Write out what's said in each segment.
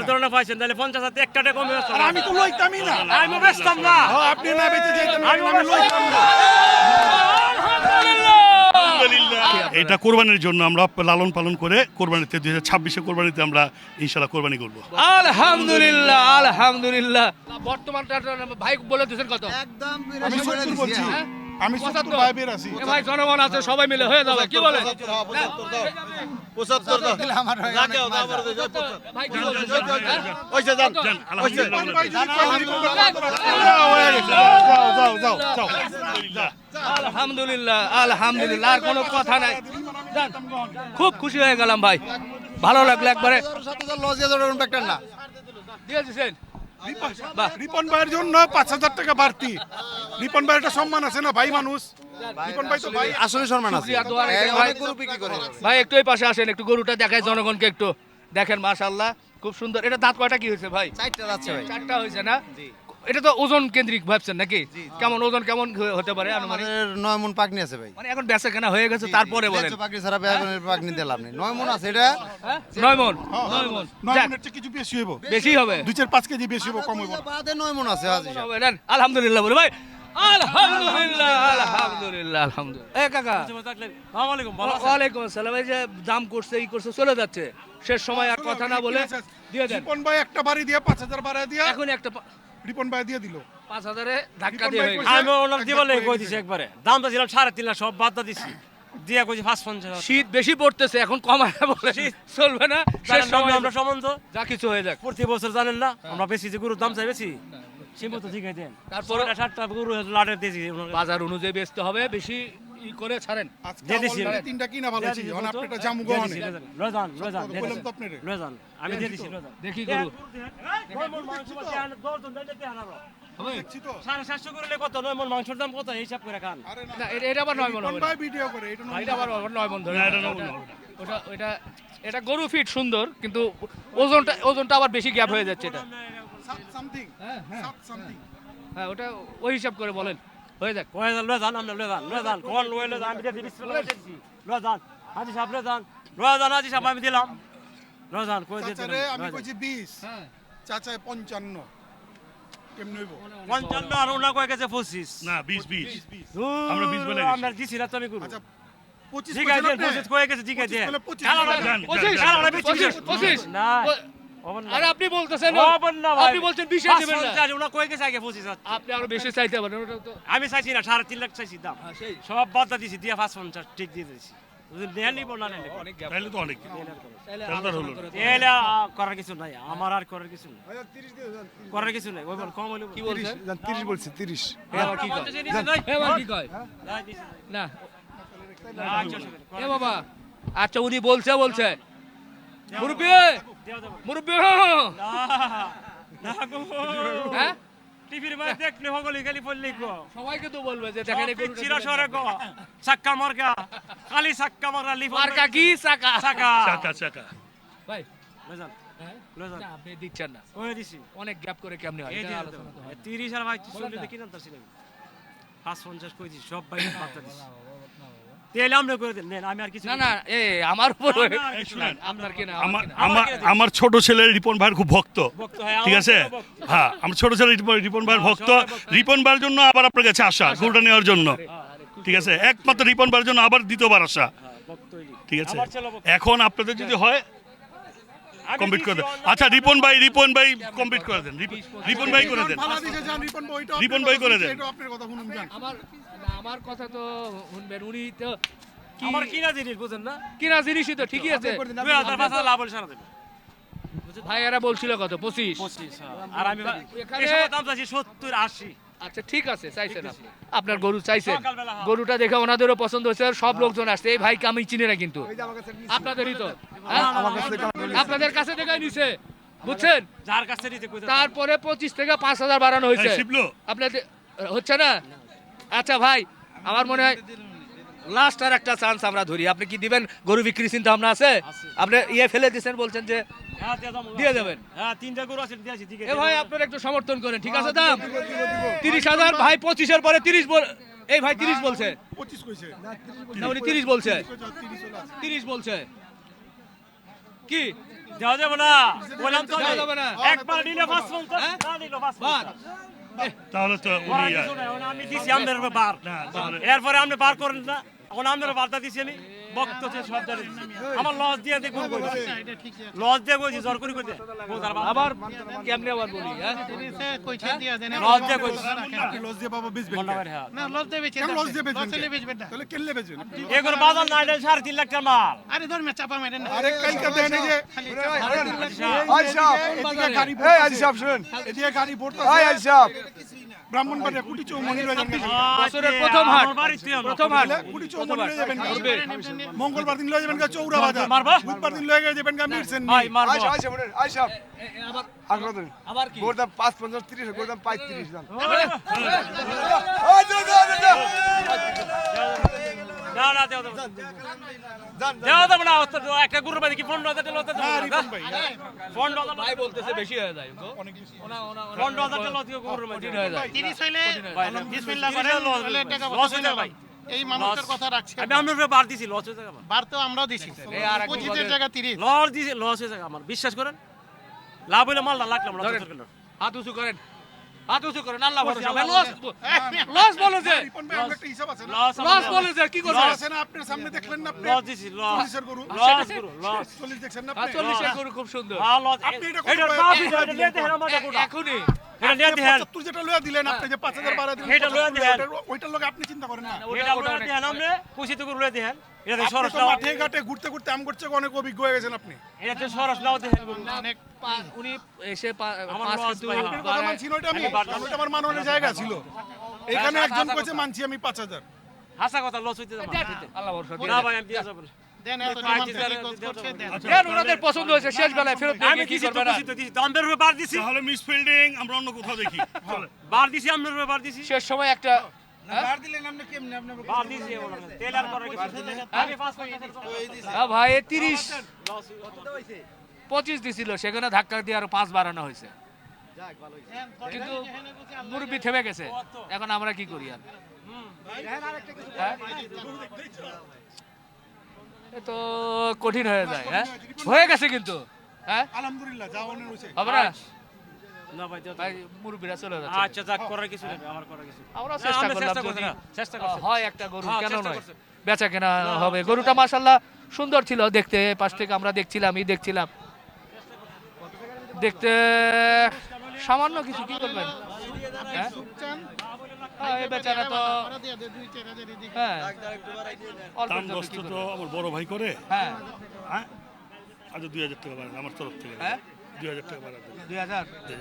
ধরনের পাইছেন তাহলে 50,000 একটা টাকা কমে আসছে। আমি তো লইতামই না। আমি বেচতাম না। আপনি না বেচে যেতেন আমি লইতাম না। এটা কোরবানির জন্য আমরা লালন পালন করে কোরবানিতে 2026 কোরবানিতে আমরা ইনশাআল্লাহ কোরবানি করব। আলহামদুলিল্লাহ আলহামদুলিল্লাহ। বর্তমান ভাই বলে দিয়েছেন কত? একদম আমি 70 বলছি। আমি 70 ভাই বের আছি। ভাই জনগণ আছে সবাই মিলে হয়ে যাবে কি বলে? 75 দাও। আমার হয় অনেক ভাই কি বলছেন? ওইসে যান। আলহামদুলিল্লাহ আলহামদুলিল্লাহ আর কোনো কথা নাই। যান। খুব খুশি হয়ে গেলাম ভাই, ভালো লাগলো একবারে। 7000 লস দিয়ে ধরুন ব্যাকটার না। দিয়ে দিয়েছেন রিপন ভাইয়ের জন্য 5000 টাকা বাড়তি। রিপন ভাইয়ের একটা সম্মান আছে না, ভাই মানুষ। রিপন ভাই তো ভাই আসলে সম্মান আছে। শুকরিয়া, দোয়া রাখেন ভাই। অনেক গরু বিক্রি করে। ভাই একটু এই পাশে আসেন, একটু গরুটা দেখায় জনগণকে একটু দেখেন। মাশাআল্লাহ খুব সুন্দর। এটা দাঁত কয়টা কি হয়েছে ভাই? 4টা যাচ্ছে ভাই। 4টা হয়েছে না? এটা তো ওজন কেন্দ্রিক ভাবছেন নাকি? কেমন ওজন কেমন হতে পারে আনুমানিক? আমাদের 9 মণ পাকনি আছে ভাই। মানে এখন বেচা কেনা হয়ে গেছে তারপরে বলেন। পাকনি ছাড়া বেগুনের পাকনি দিয়ে লাভ নেই। 9 মণ আছে এটা। 9 মণ 9 মণ 9 যাক, মিনিট কিছু বেশি হইব। বেশি হবে 2-4-5 কেজি বেশি হইব, কম হইব না। বাদে 9 মণ আছে হাজি সাহেব। হবে, নেন। আলহামদুলিল্লাহ বলে ভাই, আলহামদুলিল্লাহ আলহামদুলিল্লাহ আলহামদুলিল্লাহ। এ কাকা আসসালামু আলাইকুম। ভালো আছেন? ওয়ালাইকুম আসসালাম। এই যে দাম করছে ই করছে চলে যাচ্ছে, শেষ সময় আর কথা না বলে দিয়ে দেন। রিপন ভাই একটা বাড়ি দিয়ে 5000 বাড়ায় দিয়ে এখন একটা রিপন ভাই দিয়ে দিল। 5000 এ ধাক্কা রিপন দিয়ে ভাই হয়ে কইছে- গেছে। আমি ওনার দিবলে কই দিছি একবারে। দামটা ছিলাম 3.5 সব বাদ দিছি। দিয়া কইছি 550। শীত বেশি পড়তেছে, এখন কমায় বলে চলবে না। শেষ সময় আমরা সম্বন্ধ যা কিছু হয়ে যাক। প্রতি বছর জানেন না আমরা বেশি যে গরুর দাম চাই বেশি সীমিত ঠিক আছে দেন। তারপরে 7টা গরু লাটের দিয়েছি ওনার কাছে। বাজার অনুযায়ী বেচতে হবে, বেশি ই করে ছাড়েন। আজকে দিয়ে দিছি। অলরেডি 3টা কিনা ভালো ছিল। এখন আপনি একটা জামু দিয়ে গহনে। দিছি, লজান লজান দিয়ে বললাম দিছি। তো আপনারে। লজান আমি দিয়ে দিছি লজান। দেখি গরু দেখছি তো। 750 করলে কত 9 মণ মাংসের দাম কত হিসাব করে খান। আরে না, না, এটা আবার 9 মণ রিপন হবে না। ভাই ভিডিও করে এটা এটা আবার 9 মণ ধরে। ওটা ওটা এটা গরু ফিট সুন্দর, কিন্তু ওজনটা আবার বেশি গ্যাপ হয়ে যাচ্ছে এটা। সামথিং হ্যাঁ, হ্যাঁ। সামথিং হ্যাঁ, ওটা ওই হিসাব করে বলেন, হয়ে যাক। লজান আমরা লজান কোন লজান আমি দিয়ে দিছি লজান হাজি সাহেব লজান হাজি সাহেব আমি দিলাম লজান কই দিয়ে চাচারে আমি কইছি 20, হ্যাঁ, চাচায় 55 কেমনে হইব? 55 আর ওনা কয় গেছে 25 না 20 আমরা 20 বলে গেছি। আমরা দিছি না তুমি করু আচ্ছা 25 জিগাই দেন কইছেন 25 কয়ে গেছে জিগাই দেন 25 25 কালারা বেশি 25 না আরে আপনি বলতেছেন হবেন না ভাই আপনি বলছেন 20 এ দিবেন না। ওনা কয়ে গেছে আগে 25 আপনি আরো বেশি চাইতে পারেন, ওটা তো আমি চাইছি না 3.5 লাখ চাইছি দাম সেই সব বাদ দিছি দিয়া 550 ঠিক দিয়ে দিছি যদি নেন নিব না নেন অনেক গ্যাপ। তাহলে তো অনেক তাহলে তাহলে আলোচনা হলো। করে তো- এলা করার কিছু নাই আমার আর করার কিছু নাই করার কিছু নাই ওই বল কম হইলো কি বলছেন? 30 বলছি 30 এ আবার কি কয়? এ আবার কি কয়? না এ বাবা, আচ্ছা উনি বলছে মুরব্বি মুরব্বি হ্যাঁ টিভির মধ্যে দেখলে হগলি খালি পড়লি কো সবাইকে তো বলবে যে দেখেন এই গরুটা চিরা সরে কো সাক্কা মার্কা খালি সাক্কা মারা লিফ মার্কা কি চাকা সাক্কা চাকা ভাই লজান হ্যাঁ? লজান না, আপনি দিচ্ছেন না, ওই দিছি অনেক গ্যাপ করে কেমনে হয় এই এটা যে আলোচনা তো হয় না। 30 আর ভাই 40 তে কিনা তাছিলাম 550 কই দিছি সব ভাই পাতা দিছি তেলে আমরা করে দেন নেন আমি আর কিছু না না এ আমার উপর এই শুনেন, আপনার কি না আমার আমার কি না? আমার আমার ছোট ছেলে রিপন ভাইয়ের খুব ভক্ত। ভক্ত হয় ঠিক আছে, হ্যাঁ আমার ছোট ছেলে রিপন ভাইয়ের ভক্ত। রিপন ভাইয়ের জন্য আবার আপনার কাছে আসা গরুটা নেওয়ার জন্য। ঠিক আছে, একমাত্র রিপন ভাইয়ের জন্য আবার দ্বিতীয়বার আসা। ভক্তই ঠিক আছে, আমার ছেলে ভক্ত। এখন আপনাদের যদি হয় আমি কমপ্লিট করে দেন। দিছি অন্য আচ্ছা রিপন ভাই কমপ্লিট করে দেন। রিপন ভাই করে দেন। রিপন ভাই করে দেন। আমার কথা তো শুনবেন, উনি তো কি আমার কিনা জিনিস বুঝেন না কিনা জিনিসই তো ঠিকই আছে। 2000 লাভ হলে সারা দেবে ভাইয়ারা বলছিল কত 25 25 আর আমি এখানে- এসব দাম চাইছি 70 80 আচ্ছা ঠিক আছে, চাইছেন আপনি, আপনার গরু চাইছেন, সকালবেলা, হ্যাঁ। গরুটা দেখে ওনাদেরও পছন্দ হয়েছে, সব লোকজন আসছে। এই ভাইকে আমি চিনি না কিন্তু আপনাদেরই তো হ্যাঁ? আপনাদের কাছে দেখে নিছে বুঝছেন, যার কাছে নিতে কইতে তারপরে 25 থেকে 5000 বাড়ানো হয়েছে। এই শিবলু। আপনাদের হচ্ছে না? আচ্ছা ভাই, আমার মনে হয় লাস্ট আর একটা চান্স আমরা ধরি। আপনি কি দিবেন? গরু বিক্রি চিন্তা ভাবনা আছে? আপনি ইয়ে ফেলে দিয়েছেন, বলছেন যে হ্যাঁ দিয়ে দাম দিয়ে দেবেন। হ্যাঁ তিনটা গরু আছে দিয়েছি দিকে এ ভাই আপনারা একটু সমর্থন করেন, ঠিক আছে দাম 30,000 ভাই 25 এর পরে 30 এই ভাই 30 বলছে, 25 কইছে। না উনি 30 বলছে, 30 বলছে। কি দেওয়া যাবে না বললাম তো দেওয়া যাবে না। একবার নিলে 550 হ্যাঁ? না নিলে বার 550 তাহলে তো উনি করার কিছু নাই, এখন আমি দিছি আমাদের বার না, তাহলে- এরপরে আপনি বার করেন না এখন আমাদের বার্তা দিছি আমি বক্ত সব জানি আমার লস দিয়ে দেখুন লস দিয়ে কইছি জোর করে কইতে আবার কেমনে আবার বলি হ্যাঁ লস দিয়ে কইছি লস দিয়ে বাবা বেচবেন মন্ডা ভাই হ্যাঁ কেন লস দিয়ে বেচবেন তাহলে কেলে বেচবেন এগুলো বাজার নাই 3.5 লাখ টাকা মাল আরে কালকে দেন এই যে এদিকে গাড়ি এই আজি সাহেব শুনেন এদিকে গাড়ি এই ভরতাছে আজি সাহেব ব্রাহ্মণবাড়িয়া কুটি চৌমনি লয়ে যাবেন বছরের প্রথম হাট আমার বাড়িতে আমার। প্রথম হাট কুটি চৌমনি লয়ে যাবেন মঙ্গলবার দিন লয়ে যাবেন চৌরা বাজার মারবা? বুধবার দিন লয়ে যাবেন মিরসেন ভাই মারবো আই সাহেব শুনেন আই সাহেব আবার আগ্রহ দিন আবার কি গোর দাম 5 50 30 গোর দাম 35 দাম না না দেও দেও জান দেও দেব না অত একটা গরু বাদি কি 15000 টাকা লতে দেব রিপন ভাই 15000 ভাই বলতেছে বেশি হয়ে যায় গো অনেক বেশি ওনা ওনা 15000 টাকা লতে গরু বাদি কঠিন হয়ে যায় বিসমিল্লাহ করে লস হয়ে যায় ভাই এই মানুষের কথা রাখছে আমি আপনার বার দিছি লস হয়ে যায় আমার বার তো আমরাও দিছি এই আর এক 25 টাকা 30 লস দিছি লস হয়ে যায় আমার বিশ্বাস করেন লাভ হইলে মাল না লাগলাম না ধরেন। তোর কেন হাত উঁচু করেন হাত উঁচু করেন আল্লাহ ভরসা ভাই লস লস বলেছে রিপন ভাই আমরা একটা হিসাব আছে না লস লস বলেছে কি করবে লস আছে না আপনার সামনে দেখলেন না আপনি লস দিছি লস পুলিশের গরু লস গরু লস 40 দেখছেন না আর আপনি 40 এর গরু খুব সুন্দর হ্যাঁ লস আপনি এটা এটা করবেন। মাফি এটা নিয়ে দেখেন আমাদের কোটা এখনই এটা নিয়ে দেখেন 75 যেটা লয়া দিলেন আপনি যে 5000 বাড়া দিলেন এটা লইয়া দিলেন। ওইটার লগে আপনি চিন্তা করেন না এটা লয়ে দেখেন আপনি কুশিতে করে লয়ে দেখেন এটা আপনি সরস তো লাও মাঠে ঘাটে ঘুরতে ঘুরতে আম করছে অনেক অভিজ্ঞ হয়ে গেছেন আপনি এটা সরস লাও দেখেন অনেক উনি এসে আমার পাঁচ loss কিন্তু ভাই, আপনার কথা মানছি না ওইটা আমি কারণ ওইটা আমার মাননের জায়গা ছিল এখানে একজন কইছে মানছি আমি 5000 হাসা কথা লস হইতে যাবে আল্লাহ ভরসা না ভাই আমি দিয়া যাব না দেন এত ভাই, যখন দিতে থেকে দিতে করছে দেন দেন ওনাদের পছন্দ হয়েছে শেষ বেলায় ফেরত আমি দিয়ে কি দিছি তো করবে না কুশিতে দিছি দামের উপরে বার দিছি তাহলে মিস ফিল্ডিং আমরা অন্য কোথাও দেখি চলে। বার দিছি আপনার উপরে বার দিছি শেষ সময় একটা বার দিছি ওরা তেল আর করার কিছু আমি 5 হ্যাঁ ভাই 30 25 দিছিল সেখানে ধাক্কা দিয়ে আরো 5 বাড়ানো হয়েছে কিন্তু মুরব্বি থেমে গেছে এখন আমরা কি করি আর হ্যাঁ? এ তো কঠিন হয়ে যায় হ্যাঁ হয়ে গেছে কিন্তু হ্যাঁ আলহামদুলিল্লাহ যা মনে হইছে হবে না না ভাই দাও। ভাই মুরব্বিরা চলে যাচ্ছে আচ্ছা যাক করার কিছু নেই আমার করার কিছু নেই। আমরা না, চেষ্টা আমরা করলাম চেষ্টা করছি যদি না, চেষ্টা করছি। হয় একটা গরু হ্যাঁ, কেন চেষ্টা নয় করছি। বেচা কেনা হবে গরুটা মাশাআল্লাহ সুন্দর ছিল দেখতে পাশ থেকে আমরা দেখছিলাম দেখতে সামান্য কিছু কি করবেন হ্যাঁ? এই বেচারা তো ওরা দিয়ে দে 2-4000 এদিকে হ্যাঁ অল্পের দাম জন্য দস্ত কি তো করবে? আমার বড় ভাই করে হ্যাঁ হ্যাঁ আচ্ছা 2000 টাকা বাড়ান আমার তরফ থেকে হ্যাঁ? 2000 টাকা বাড়ান 2000 দেন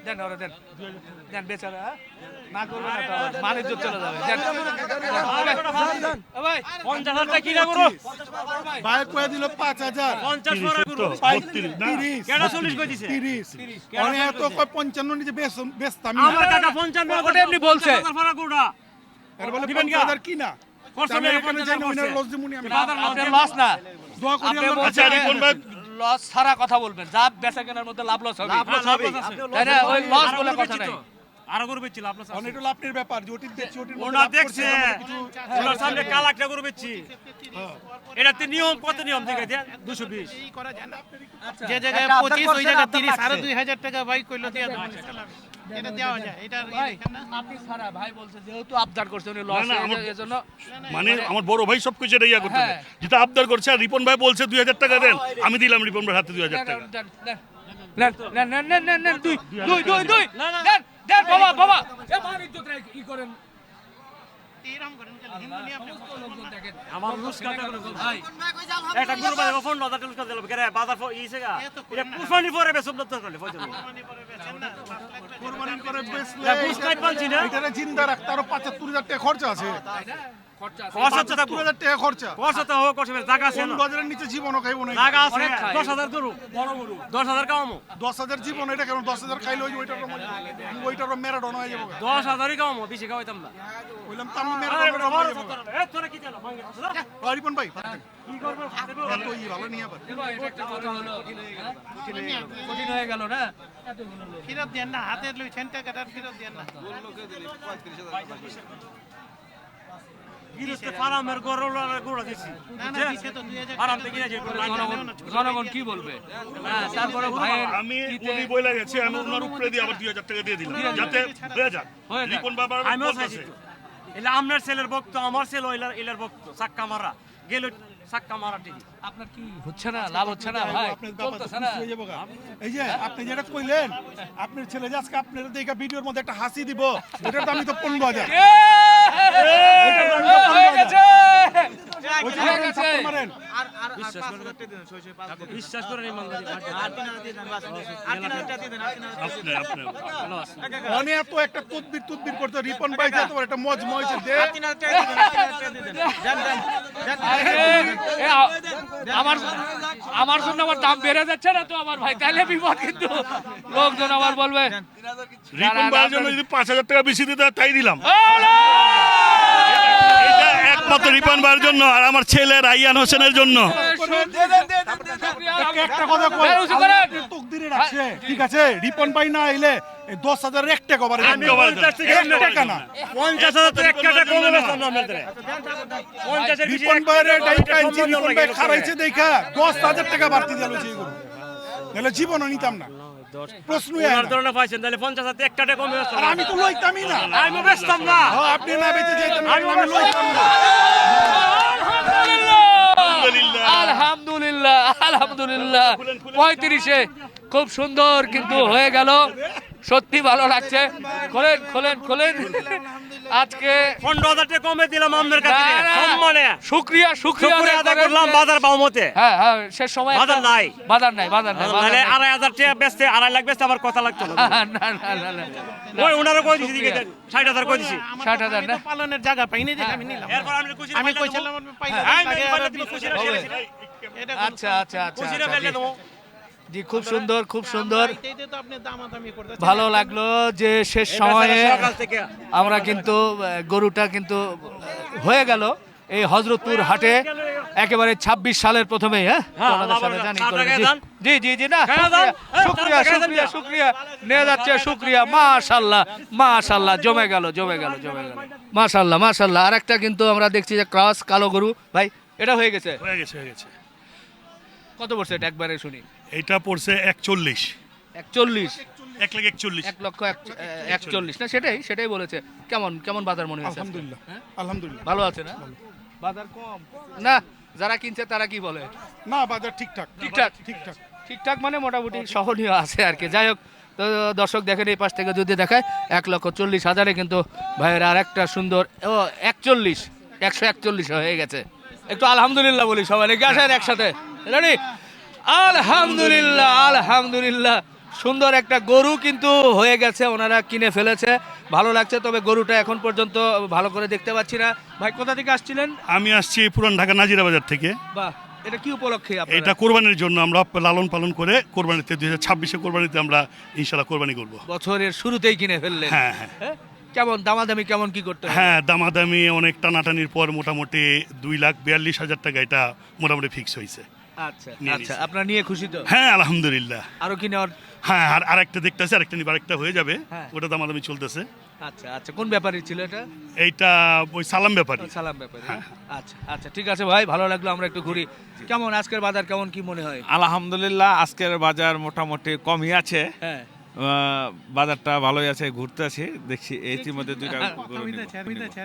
দেন ওরা দেন দেন বেচারা হ্যাঁ? না করবে না তো মানের জোর চলে যাবে দেন ভাই 50,000 টাকা কিনা করো ভাই কয়ে দিল 5000 50 করে 30 তো করো 32 না 30 কেডা 40 কই দিছে 30 অনে এত কয় 55 নিচে বেচতাম আমার টাকা 55 ওটা এমনি বলছে। 50,000 ফারা কোটা এর বলে দিবেন কি? 5000 কিনা কষ্ট আমি নেই, এখানে 50,000 যাই না উনার করছে। লস দিমুনি আমি বাজার লস আপনার লস না দোয়া করি আপনি আল্লাহ আচ্ছা রিপন ভাই লস ছাড়া কথা বলবেন যা বেচা কেনার মধ্যে লাভ লস হবে লাভ লস হবে তাই না ওই লস বলে কথা নাই আর গরু বেচছিল আপনার অনেক এটা আপনার ব্যাপার যে ওটির দেখছি ওটির মধ্যে ওনা লাভ করছে, দেখছে আমরা কিছু ওনার সামনে কাল একটা গরু বেচছি এটাতে নিয়ম কত নিয়ম দেখে দেন 220 এই করা যায় না যে জায়গায় 25 ওই জায়গায় 30 আর 2000 টাকা ভাই কইলো দিয়া দেব এটা দেওয়া যায় এটা ভাই আপনি ছাড়া ভাই বলছে যেহেতু আবদার করছে উনি লস না, আমার- এজন্য মানে আমার বড় ভাই সবকিছু এটা ইয়া করতে হ্যাঁ। যেটা আবদার করছে আর রিপন ভাই বলছে 2000 টাকা দেন আমি দিলাম রিপন ভাই হাতে 2000 টাকা নেন দুই দেন বাবা এ মান ইজ্জত রাখ কি করেন এরকম করেন হিন্দু নিয়ে আপনি আমার লুস কাটা করে ভাই একটা গরু বাজার ফোন লদা টেলস করে দিল কেরে বাজার ইসে গা এটা কুরবানি পরে বেসব দত্তর করলে ফজল মানে পরে বেচেন না কোরবানি করে বেচলে না, বুঝ নাই পাচ্ছি না। এটারে জিন্দা রাখতে আরো 75000 টাকা খরচা আছে খরচা আছে। কষ্ট হচ্ছে থাকবো 75000 টাকা খরচা কষ্ট তো হোক কষ্ট জায়গা আছে কোন না বাজারের নিচে জীবনও খাইবো না জায়গা আছে অনেক খায়। 10,000 গরু বড় গরু 10,000 কামো 10000 জীবন এটা কেন 10000 খাইলে ওইটার মেরাডোনা হয়ে যাবো 10,000ই কামো বেশি খাওয়াইতাম না বললাম তো আমি আরে মেরাডোনা বড় হয়ে যাবো সত্তর এ তোরা কি জানো ভাঙ্গে রিপন ভাই কি করবে এত ভালো নিয়ে আবার এটা একটা কথা হলো হ্যাঁ? কঠিন হয়ে গেল না এতগুলো লোক। ফেরত দেন না হাতে লইছেন টাকাটা ফেরত দেন না গৃহস্থ ফার্মের গরুরা দিছি না দিছে তো 2000 ফার্ম থেকে কিনেছি জনগণ কি বলবে? হ্যাঁ, তারপরে ভাইয়ের আমি ঈদে- উনি বলে গেছে, আমি ওনার উপরে দিয়ে আবার 2000 টাকা দিয়ে দিলাম যাতে হয়ে যাক। হয়ে যাক। রিপন বাবা আমিও বলতেছে, চাইছি তো এলে আপনার ছেলের ভক্ত আমার ছেলে এলার ভক্ত চাক্কা মারা গেল চাক্কা মারা ঠিক আপনার কি হচ্ছে না, লাভ হচ্ছে না ভাই? আপনার ব্যাপার তো চলতেছে না? খুশি হয়ে যাবো গা। এই যে আপনি যেটা কইলেন আপনার ছেলে যে আজকে আপনার দেখা ভিডিওর মধ্যে একটা হাসি দিব ওটার দাম তো 15,000 হয়ে গেছে। ওইটা হয়ে মারেন, গেছে। থাপ্পড় মারেন। বিশ্বাস করেন ইমানদারি আপনি আপনি অনে এত একটা তদবির করতে রিপন ভাই যে তোমার একটা মজ মজ দে আমার জন্য আমার দাম বেড়ে যাচ্ছে না তো আমার ভাই, তাহলে বিপদ কিন্তু লোকজন আবার বলবে রিপন ভাইয়ের জন্য যদি 5000 টাকা বেশি দিতে হয়, তাই দিলাম। এটা একমাত্র রিপন ভাইয়ের জন্য আর আমার ছেলে রাইয়ান হোসেনের জন্য। একটা কথা কই উঁচু করেন। আপনি তকদিরে রাখছে ঠিক আছে রিপন ভাই না আইলে এই 10,000 এক টাকা কভার আমি cover দেব। টাকা না 50,000 টাকা একটা কমে বেচলাম না আপনাদের 50,000 রিপন ভাইয়ের ডাইটা ইঞ্চি রিপন ভাই খারাইছে দেখা 10,000 টাকা বাড়তি দিল সেই গরু নাহলে জীবনও নিতাম না প্রশ্নই হয় ওনার না। ধরনের পাইছেন তাহলে 50,000 টাকা একটা কমে আর বেচলাম আমি তো লইতামই না আমি বেচতাম না হ্যাঁ, আপনি না বেঁচে যেতেন আমি লইতাম না আলহামদুলিল্লাহ আলহামদুলিল্লাহ 35-এ খুব সুন্দর কিন্তু হয়ে গেল, সত্যি ভালো লাগছে। খোলেন খোলেন খোলেন আজকে 15,000 টাকা কমে দিলাম আপনার কাছে না, না। সম্মানে শুক্রিয়া শুক্রিয়া শুক্রিয়া আদায় করেন করলাম যে- বাজার বামতে হ্যাঁ হ্যাঁ শেষ সময় বাজার একটা- নাই। বাজার নাই বাজার নাই বাজার নাহলে নাই। 2,500 টাকা বেচতে 2.5 লাখ বেচতে আমার কথা লাগতো না না না না না ওই ওনারও কই দিছি দিকে 60,000 কই দিছি 60,000 আমি না? তো পালনের জায়গা পাইনি দেখে আমি নিলাম এরপর আমি খুশি আমি কইছিলাম আমি পাইলাম এটা আচ্ছা আচ্ছা আচ্ছা খুশি আচ্ছা, ফেললে জি। দেবো জি খুব সুন্দর খুব সুন্দর, এইটাই তো আপনি দামাদামি করতেছেন ভালো লাগলো যে শেষ সময়ে আমরা কিন্তু গরুটা কিন্তু হয়ে গেল এই হযরতপুর হাটে একেবারে 26 সালের প্রথমেই। হ্যাঁ হ্যাঁ, আপনাদের সাথে আবার জানি চা করে টাকা জি। দেন। জি জি জি না টাকা দেন। শুকরিয়া টাকা দেন শুকরিয়া দিয়া। শুকরিয়া নিয়ে যাচ্ছে শুকরিয়া মাশাআল্লাহ মাশাআল্লাহ জমে গেল জমে গেল জমে গেল মাশাআল্লাহ মাশাআল্লাহ। আরেকটা কিন্তু আমরা দেখছি যে ক্রস কালো গরু ভাই এটা হয়ে গেছে, হয়ে গেছে হয়ে গেছে। কত পড়ছে এটা একবারে শুনি? এটা পড়ছে 41 41 1,41,000 1,41,000 না সেটাই সেটাই বলেছে। কেমন কেমন বাজার মনে হয়েছে আজকে? আলহামদুলিল্লাহ আলহামদুলিল্লাহ ভালো আছে না? বাজার কম না, যারা কিনছে তারা কি বলে? না বাজার ঠিকঠাক ঠিকঠাক ঠিকঠাক ঠিকঠাক মানে মোটামুটি সহনীয় আছে আর কি। যাই হোক, তো দর্শক দেখেন এই পাশ থেকে যদি দেখায় 1,40,000 কিন্তু ভাইয়ের আর একটা সুন্দর 141 হয়ে গেছে। একটু আলহামদুলিল্লাহ বলি সবাই নাকি আসেন একসাথে রেডি? আলহামদুলিল্লাহ আলহামদুলিল্লাহ। সুন্দর একটা গরু কিন্তু হয়ে গেছে, ওনারা কিনে ফেলেছে, ভালো লাগছে। তবে গরুটা এখন পর্যন্ত ভালো করে দেখতে পাচ্ছি না। ভাই কোথা থেকে আসছিলেন? আমি আসছি পুরান ঢাকা নাজিরা বাজার থেকে। বাহ, এটা কি উপলক্ষে আপনারা? এটা কোরবানির জন্য আমরা লালন পালন করে কোরবানিতে 2026 কোরবানিতে আমরা ইনশাআল্লাহ কোরবানি করব। বছরের শুরুতেই কিনে ফেললেন? হ্যাঁ হ্যাঁ হ্যাঁ? কেমন দামাদামি কেমন কি করতে হয়? হ্যাঁ, দামাদামি অনেক টানাটানির পর মোটামুটি 2,42,000 টাকা এটা মোটামুটি ফিক্স হয়েছে। আচ্ছা নিয়ে আচ্ছা, নিছি। আপনারা নিয়ে খুশি তো? হ্যাঁ আলহামদুলিল্লাহ। আরো কি নেওয়ার? হ্যাঁ আর আরেকটা দেখতেছে, আরেকটা নিবার আরেকটা হয়ে যাবে, হ্যাঁ। ওটা দামাদামি চলতেছে। আচ্ছা আচ্ছা, কোন ব্যাপারই ছিল এটা? এইটা ওই সালাম ব্যাপারী। সালাম ব্যাপারে। আচ্ছা আচ্ছা ঠিক আছে ভাই, ভালো লাগলো, আমরা একটু ঘুরি। কেমন আজকের বাজার কেমন কি মনে হয়? আলহামদুলিল্লাহ আজকের বাজার মোটামুটি কমই আছে, হ্যাঁ বাজারটা ভালোই আছে, ঘুরতে আছি, দেখছি ইতিমধ্যে দুইটা গরু নিব।